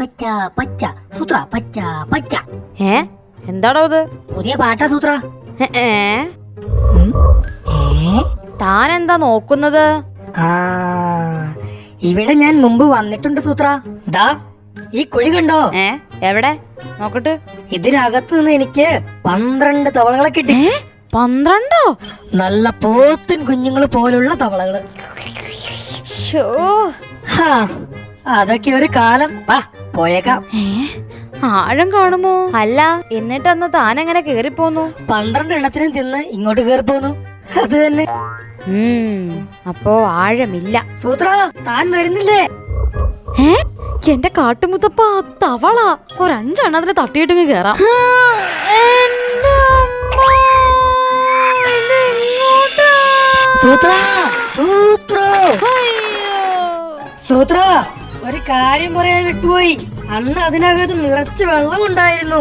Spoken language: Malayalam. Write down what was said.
പച്ച പച്ച സൂത്ര പച്ച പച്ച. എന്താടോ ഇത്? പുതിയ പാട്ടാ സൂത്ര. ഏ താൻ എന്താ നോക്കുന്നത്? ആ ഇവിടെ ഞാൻ മുമ്പ് വന്നിട്ടുണ്ട് സൂത്ര. ദാ ഈ കുഴി കണ്ടോ? എവിടെ നോക്കട്ട്. ഇതിനകത്ത് നിന്ന് എനിക്ക് 12 തവളകളെ കിട്ടി. 12? നല്ല പോത്തിൻ കുഞ്ഞുങ്ങൾ പോലുള്ള തവളകള്. അതൊക്കെ ഒരു കാലം. പോയേക്കാം. ആഴം കാണുമോ? അല്ല, എന്നിട്ടന്ന് താൻ എങ്ങനെ കേറിപ്പോന്നു? 12 എണ്ണത്തിനും തിന്ന് ഇങ്ങോട്ട് കേറി പോന്നു. അത് തന്നെ. അപ്പോ ആഴമില്ല. സൂത്ര താൻ വരുന്നില്ലേ? എന്റെ കാട്ടുമുത്തപ്പ, തവള ഒരു 5 എണ്ണത്തിന് തട്ടിയിട്ടെങ്കിൽ കേറാം. സൂത്ര സൂത്ര സൂത്ര ഒരു കാര്യം പറയാൻ വിട്ടുപോയി. അന്ന് അതിനകത്ത് നിറച്ച് വെള്ളം ഉണ്ടായിരുന്നു.